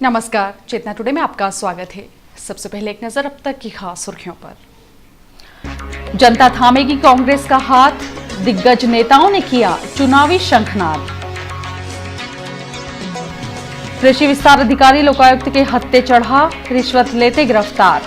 नमस्कार, चेतना टुडे में आपका स्वागत है। सबसे पहले एक नजर अब तक की खास सुर्खियों पर। जनता थामेगी कांग्रेस का हाथ, दिग्गज नेताओं ने किया चुनावी शंखनाद। कृषि विस्तार अधिकारी लोकायुक्त के हत्थे चढ़ा, रिश्वत लेते गिरफ्तार।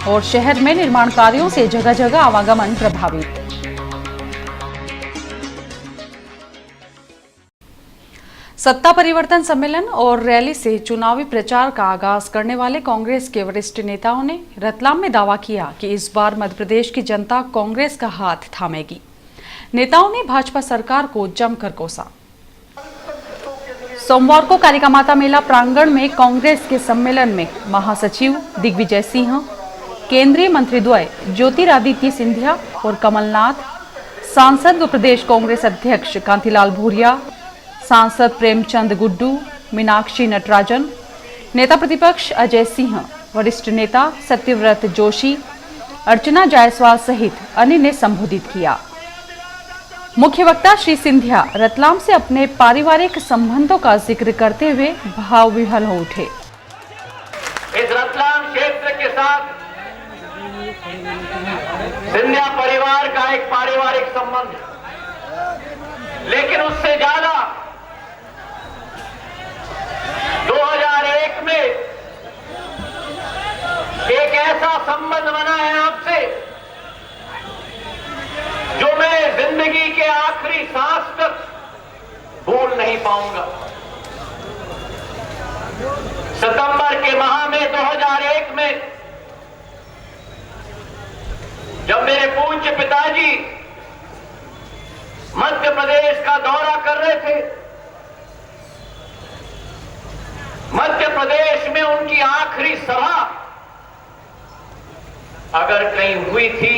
और शहर में निर्माण कार्यों से जगह जगह आवागमन प्रभावित। सत्ता परिवर्तन सम्मेलन और रैली से चुनावी प्रचार का आगाज करने वाले कांग्रेस के वरिष्ठ नेताओं ने रतलाम में दावा किया कि इस बार मध्य प्रदेश की जनता कांग्रेस का हाथ थामेगी। नेताओं ने भाजपा सरकार को जमकर कोसा। सोमवार को कालिका माता मेला प्रांगण में कांग्रेस के सम्मेलन में महासचिव दिग्विजय सिंह, केंद्रीय मंत्रीद्वय ज्योतिरादित्य सिंधिया और कमलनाथ, सांसद व प्रदेश कांग्रेस अध्यक्ष कांतिलाल भूरिया, सांसद प्रेमचंद गुड्डू, मीनाक्षी नटराजन, नेता प्रतिपक्ष अजय सिंह, वरिष्ठ नेता सत्यव्रत जोशी, अर्चना जायसवाल सहित अन्य ने संबोधित किया। मुख्य वक्ता श्री सिंधिया रतलाम से अपने पारिवारिक संबंधों का जिक्र करते हुए भाव विह्वल हो उठे। इस रतलाम क्षेत्र के साथ सिंधिया परिवार का एक पारिवारिक संबंध, लेकिन उससे ज्यादा 2001 में एक ऐसा संबंध बना है आपसे जो मैं जिंदगी के आखिरी सांस तक भूल नहीं पाऊंगा। सितंबर के माह में 2001 में जब मेरे पूज्य पिताजी मध्य प्रदेश का दौरा कर रहे थे, मध्य प्रदेश में उनकी आखिरी सभा अगर कहीं हुई थी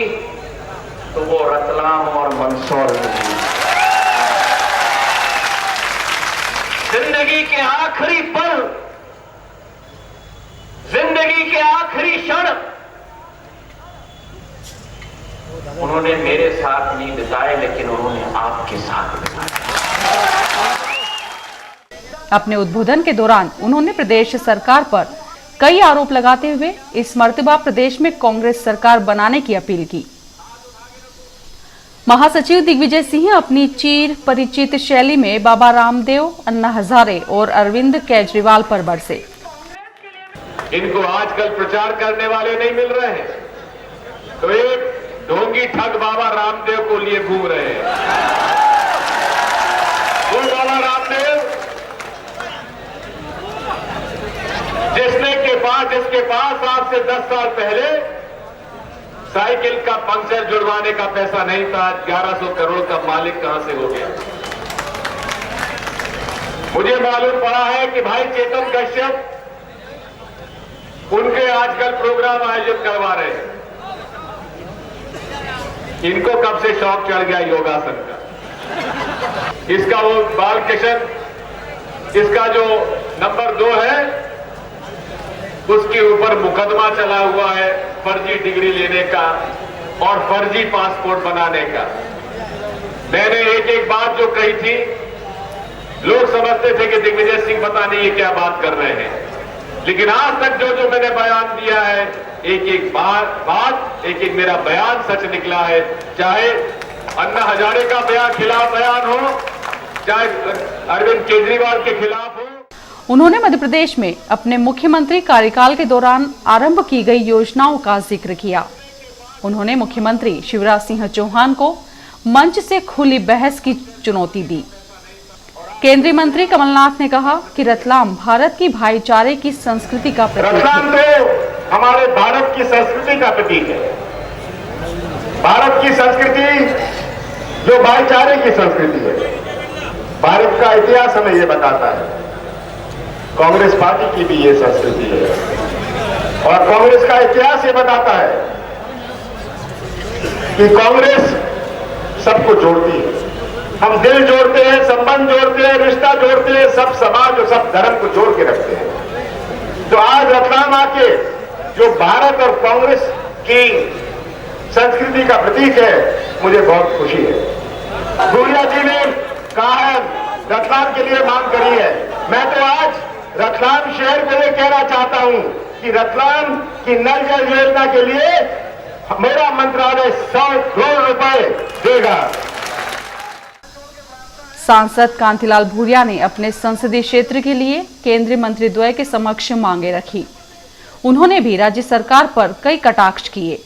तो वो रतलाम और मंदसौर में हुई। जिंदगी के आखिरी पल, जिंदगी के आखिरी क्षण उन्होंने मेरे साथ नहीं बिताए, लेकिन उन्होंने आपके साथ बिताए। अपने उद्बोधन के दौरान उन्होंने प्रदेश सरकार पर कई आरोप लगाते हुए इस मर्तबा प्रदेश में कांग्रेस सरकार बनाने की अपील की। महासचिव दिग्विजय सिंह अपनी चिर परिचित शैली में बाबा रामदेव, अन्ना हजारे और अरविंद केजरीवाल पर बरसे। इनको आजकल प्रचार करने वाले नहीं मिल रहे हैं, तो एक ढोंगी ठग बाबा रामदेव को लिए घूम रहे हैं। वो बाबा रामदेव जिसके पास आज से 10 साल पहले साइकिल का पंक्चर जुड़वाने का पैसा नहीं था, आज 1100 करोड़ का मालिक कहां से हो गया। मुझे मालूम पड़ा है कि भाई चेतन कश्यप उनके आजकल प्रोग्राम आयोजित करवा रहे हैं। इनको कब से शौक चढ़ गया योगासन का। इसका वो बाल किशन, इसका जो नंबर 2 है, उसके ऊपर मुकदमा चला हुआ है फर्जी डिग्री लेने का और फर्जी पासपोर्ट बनाने का। मैंने एक बात जो कही थी, लोग समझते थे कि दिग्विजय सिंह पता नहीं ये क्या बात कर रहे हैं, लेकिन आज तक जो मैंने बयान दिया है, एक बात एक मेरा बयान सच निकला है। चाहे अन्ना हजारे का खिलाफ बयान हो, चाहे अरविंद केजरीवाल के खिलाफ हो। उन्होंने मध्य प्रदेश में अपने मुख्यमंत्री कार्यकाल के दौरान आरंभ की गई योजनाओं का जिक्र किया। उन्होंने मुख्यमंत्री शिवराज सिंह चौहान को मंच से खुली बहस की चुनौती दी। केंद्रीय मंत्री कमलनाथ ने कहा कि रतलाम भारत की भाईचारे की संस्कृति का प्रतीक है। रतलाम तो हमारे भारत की संस्कृति का प्रतीक है। भारत की संस्कृति जो भाईचारे की संस्कृति है। भारत का इतिहास हमें यह बताता है। कांग्रेस पार्टी की भी ये संस्कृति है और कांग्रेस का इतिहास ये बताता है कि कांग्रेस सबको जोड़ती है। हम दिल जोड़ते हैं, संबंध जोड़ते हैं, रिश्ता जोड़ते हैं, सब समाज और सब धर्म को जोड़ के रखते हैं। तो आज रतलाम आके जो भारत और कांग्रेस की संस्कृति का प्रतीक है, मुझे बहुत खुशी है। भूरिया जी ने कहा है रतलाम के लिए मांग करी है। मैं तो आज रतलाम शहर को ये कहना चाहता हूं कि रतलाम की नल जल योजना के लिए मेरा मंत्रालय 100 करोड़ रुपए देगा। सांसद कांतिलाल भूरिया ने अपने संसदीय क्षेत्र के लिए केंद्रीय मंत्री द्वय के समक्ष मांगे रखी। उन्होंने भी राज्य सरकार पर कई कटाक्ष किए।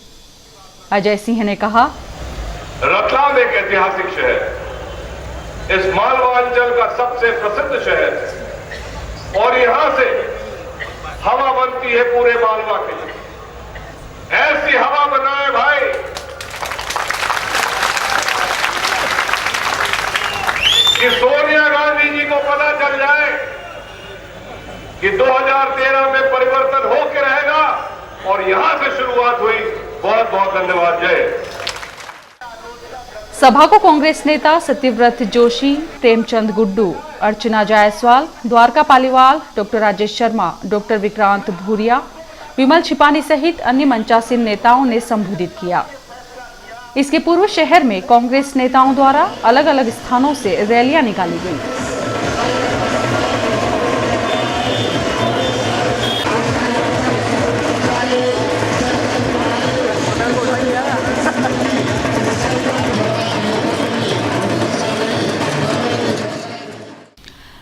अजय सिंह ने कहा, रतलाम एक ऐतिहासिक शहर है, इस मालवा अंचल का सबसे प्रसिद्ध शहर है और यहां से हवा बनती है पूरे मालवा के लिए। ऐसी हवा बनाए भाई कि सोनिया गांधी जी को पता चल जाए कि 2013 में परिवर्तन होकर रहेगा और यहां से शुरुआत हुई। बहुत बहुत धन्यवाद। जय। सभा को कांग्रेस नेता सत्यव्रत जोशी, प्रेमचंद गुड्डू, अर्चना जायसवाल, द्वारका पालीवाल, डॉक्टर राजेश शर्मा, डॉक्टर विक्रांत भूरिया, विमल छिपानी सहित अन्य मंचासीन नेताओं ने संबोधित किया। इसके पूर्व शहर में कांग्रेस नेताओं द्वारा अलग अलग स्थानों से रैलियां निकाली गई।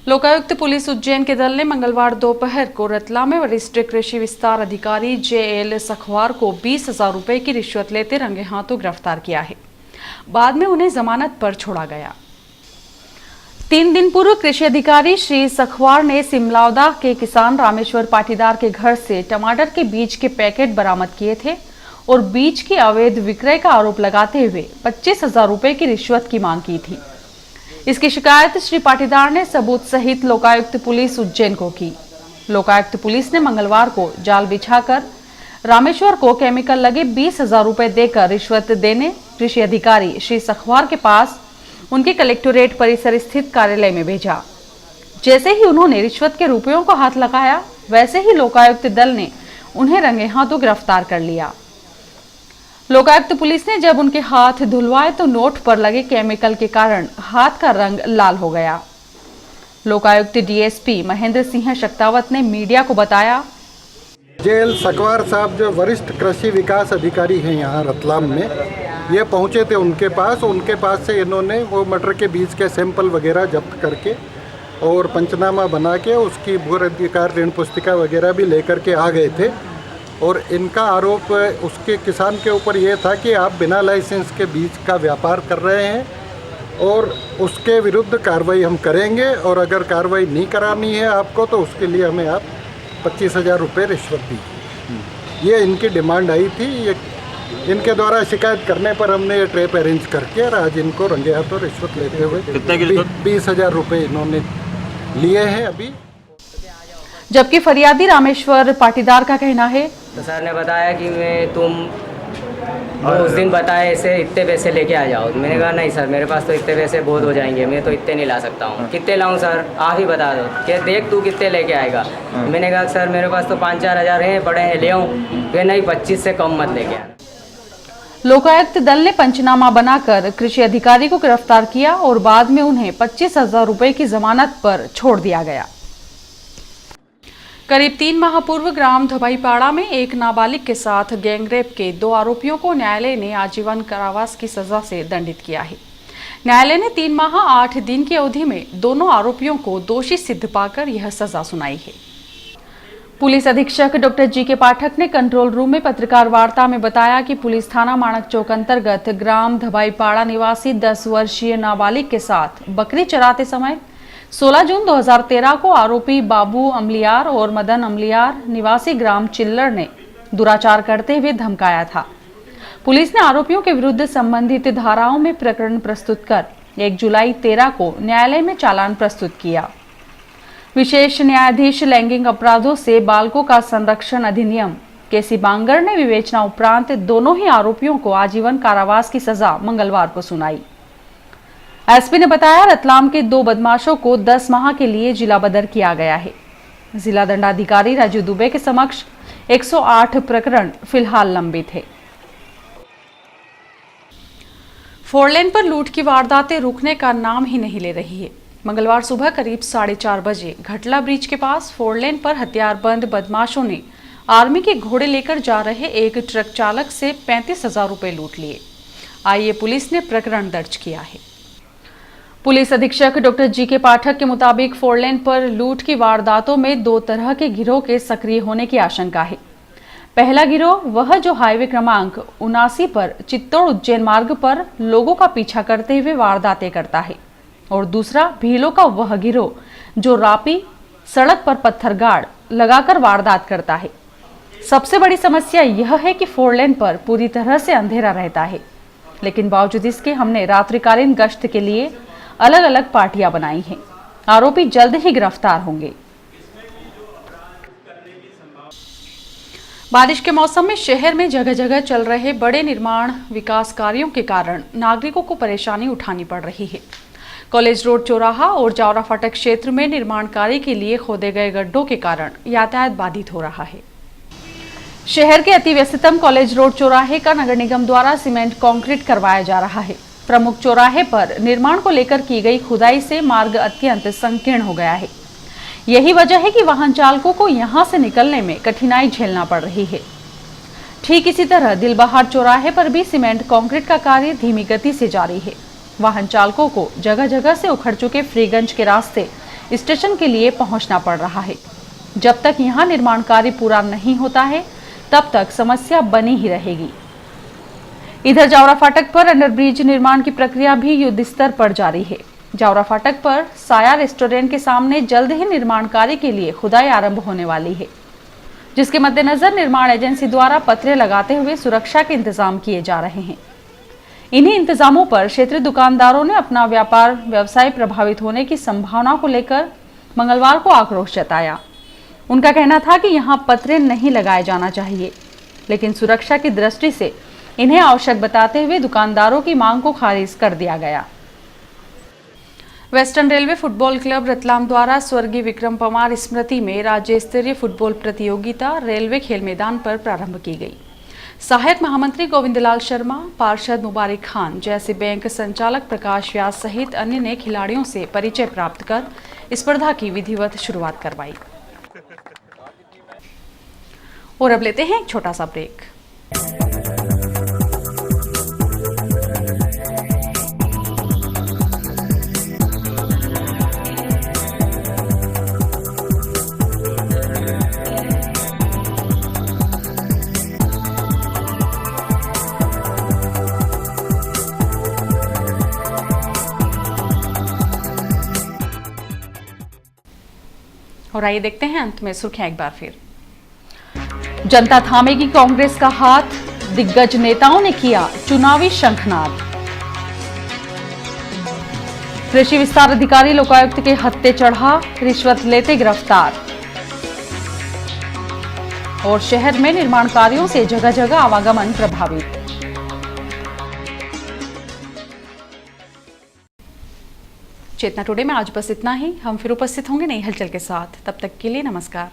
लोकायुक्त पुलिस उज्जैन के दल ने मंगलवार दोपहर को रतलाम में वरिष्ठ कृषि विस्तार अधिकारी JL सखवार को 20,000 रुपए की रिश्वत लेते रंगे हाथों गिरफ्तार किया है। बाद में उन्हें जमानत पर छोड़ा गया। 3 दिन पूर्व कृषि अधिकारी श्री सखवार ने सिमलावदा के किसान रामेश्वर पाटीदार के घर से टमाटर के बीज के पैकेट बरामद किए थे और बीज की अवैध विक्रय का आरोप लगाते हुए 25,000 रुपए की रिश्वत की मांग की थी। इसकी शिकायत श्री पाटीदार ने सबूत सहित लोकायुक्त पुलिस उज्जैन को की। लोकायुक्त पुलिस ने मंगलवार को जाल बिछाकर रामेश्वर को केमिकल लगे 20,000 रुपए देकर रिश्वत देने कृषि अधिकारी श्री सखवार के पास उनके कलेक्टोरेट परिसर स्थित कार्यालय में भेजा। जैसे ही उन्होंने रिश्वत के रुपयों को हाथ लगाया, वैसे ही लोकायुक्त दल ने उन्हें रंगे हाथों गिरफ्तार कर लिया। लोकायुक्त पुलिस ने जब उनके हाथ धुलवाए तो नोट पर लगे केमिकल के कारण हाथ का रंग लाल हो गया। लोकायुक्त DSP महेंद्र सिंह शक्तावत ने मीडिया को बताया, JL सखवार साहब जो वरिष्ठ कृषि विकास अधिकारी हैं यहाँ रतलाम में, ये पहुँचे थे उनके पास से इन्होंने वो मटर के बीज के सैंपल वगैरह जब्त करके और पंचनामा बना के उसकी भू अधिकार ऋण पुस्तिका वगैरह भी लेकर के आ गए थे। और इनका आरोप उसके किसान के ऊपर ये था कि आप बिना लाइसेंस के बीज का व्यापार कर रहे हैं और उसके विरुद्ध कार्रवाई हम करेंगे और अगर कार्रवाई नहीं करानी है आपको तो उसके लिए हमें आप 25,000 रुपये रिश्वत दी। ये इनकी डिमांड आई थी। ये इनके द्वारा शिकायत करने पर हमने ये ट्रैप अरेंज करके और आज इनको रंगे हाथों रिश्वत लेते हुए 20,000 रुपये इन्होंने लिए हैं अभी। जबकि फरियादी रामेश्वर पाटीदार का कहना है, तो सर ने बताया कि तुम उस दिन बताए ऐसे इतने पैसे लेके आ जाओ। मैंने कहा नहीं सर, मेरे पास तो इतने पैसे बहुत हो जाएंगे, मैं तो इतने नहीं ला सकता हूँ। कितने लाऊं सर, आप ही बता दो। क्या देख तू कितने लेके आएगा। मैंने कहा सर मेरे पास तो 5-4 हज़ार हैं पड़े हैं, ले आऊँ। फिर नहीं, 25 से कम मत लेके आना। लोकायुक्त दल ने पंचनामा बनाकर कृषि अधिकारी को गिरफ्तार किया और बाद में उन्हें 25,000 रुपए की जमानत पर छोड़ दिया गया। करीब 3 माह पूर्व ग्राम धबाईपाड़ा में एक नाबालिग के साथ गैंगरेप के 2 आरोपियों को न्यायालय ने आजीवन कारावास की सजा से दंडित किया है। न्यायालय ने 3 माह 8 दिन की अवधि में दोनों आरोपियों को दोषी सिद्ध पाकर यह सजा सुनाई है। पुलिस अधीक्षक डॉक्टर जी के पाठक ने कंट्रोल रूम में पत्रकार वार्ता में बताया कि पुलिस थाना माणक चौक अंतर्गत ग्राम धबाईपाड़ा निवासी 10 वर्षीय नाबालिग के साथ बकरी चराते समय 16 जून 2013 को आरोपी बाबू अमलियार और मदन अमलियार निवासी ग्राम चिल्लर ने दुराचार करते हुए धमकाया था। पुलिस ने आरोपियों के विरुद्ध संबंधित धाराओं में प्रकरण प्रस्तुत कर 1 जुलाई 13 को न्यायालय में चालान प्रस्तुत किया। विशेष न्यायाधीश लैंगिक अपराधों से बालकों का संरक्षण अधिनियम केसी बांगर ने विवेचना उपरांत दोनों ही आरोपियों को आजीवन कारावास की सजा मंगलवार को सुनाई। एसपी ने बताया रतलाम के 2 बदमाशों को 10 माह के लिए जिला बदर किया गया है। जिला दंडाधिकारी राजू दुबे के समक्ष 108 प्रकरण फिलहाल लंबित है। 4 लेन पर लूट की वारदातें रुकने का नाम ही नहीं ले रही है। मंगलवार सुबह करीब 4:30 बजे घटला ब्रिज के पास 4 लेन पर हथियारबंद बदमाशों ने आर्मी के घोड़े लेकर जा रहे एक ट्रक चालक से 35,000 रुपए लूट लिए। आइए पुलिस ने प्रकरण दर्ज किया है। पुलिस अधीक्षक डॉक्टर जी.के. पाठक के मुताबिक 4 लेन पर लूट की वारदातों में 2 तरह के गिरोह के सक्रिय होने की आशंका है। पहला गिरोह वह जो हाईवे क्रमांक 79 पर चित्तौड़ उज्जैन मार्ग पर लोगों का पीछा करते हुए वारदातें करता है और दूसरा भीलों का वह गिरोह जो रापी सड़क पर पत्थर गाड़ लगाकर वारदात करता है। सबसे बड़ी समस्या यह है कि 4 लेन पर पूरी तरह से अंधेरा रहता है, लेकिन बावजूद इसके हमने रात्रिकालीन गश्त के लिए अलग अलग पार्टियां बनाई हैं। आरोपी जल्द ही गिरफ्तार होंगे। बारिश के मौसम में शहर में जगह जगह चल रहे बड़े निर्माण विकास कार्यों के कारण नागरिकों को परेशानी उठानी पड़ रही है। कॉलेज रोड चौराहा और जावरा फाटक क्षेत्र में निर्माण कार्य के लिए खोदे गए गड्ढों के कारण यातायात बाधित हो रहा है। शहर के अति व्यस्ततम कॉलेज रोड चौराहे का नगर निगम द्वारा सीमेंट कंक्रीट करवाया जा रहा है। प्रमुख चौराहे पर निर्माण को लेकर की गई खुदाई से मार्ग अत्यंत संकीर्ण हो गया है। यही वजह है कि वाहन चालकों को यहां से निकलने में कठिनाई झेलना पड़ रही है। ठीक इसी तरह दिलबहार चौराहे पर भी सीमेंट कंक्रीट का कार्य धीमी गति से जारी है। वाहन चालकों को जगह जगह से उखड़ चुके फ्रीगंज के रास्ते स्टेशन के लिए पहुंचना पड़ रहा है। जब तक यहां निर्माण कार्य पूरा नहीं होता है तब तक समस्या बनी ही रहेगी। इधर जावरा फाटक पर अंडरब्रिज निर्माण की प्रक्रिया भी युद्ध स्तर पर जारी है। जावरा फाटक पर साया रेस्टोरेंट के सामने जल्द ही निर्माण कार्य के लिए खुदाई आरंभ होने वाली है, जिसके मद्देनजर निर्माण एजेंसी द्वारा पत्रे लगाते हुए सुरक्षा के इंतजाम किए जा रहे हैं। इन्हीं इंतजामों पर क्षेत्रीय दुकानदारों ने अपना व्यापार व्यवसाय प्रभावित होने की संभावना को लेकर मंगलवार को आक्रोश जताया। उनका कहना था कि यहां पत्रे नहीं लगाए जाना चाहिए, लेकिन सुरक्षा की दृष्टि से इन्हें आवश्यक बताते हुए दुकानदारों की मांग को खारिज कर दिया गया। Western railway football club Ratlam द्वारा स्वर्गीय विक्रम परमार स्मृति में राज्य स्तरीय फुटबॉल प्रतियोगिता रेलवे खेल मैदान पर प्रारंभ की गई। सहायक महामंत्री गोविंदलाल शर्मा, पार्षद मुबारक खान, जैसे बैंक संचालक प्रकाश व्यास सहित अन्य ने खिलाड़ियों से परिचय प्राप्त कर स्पर्धा की विधिवत शुरुआत करवाई। और अब लेते हैं एक छोटा सा ब्रेक। और आइए देखते हैं अंत में सुर्खियां एक बार फिर। जनता थामेगी कांग्रेस का हाथ, दिग्गज नेताओं ने किया चुनावी शंखनाद। कृषि विस्तार अधिकारी लोकायुक्त के हत्थे चढ़ा, रिश्वत लेते गिरफ्तार। और शहर में निर्माण कार्यों से जगह जगह आवागमन प्रभावित। चेतना टुडे में आज बस इतना ही। हम फिर उपस्थित होंगे नई हलचल के साथ। तब तक के लिए नमस्कार।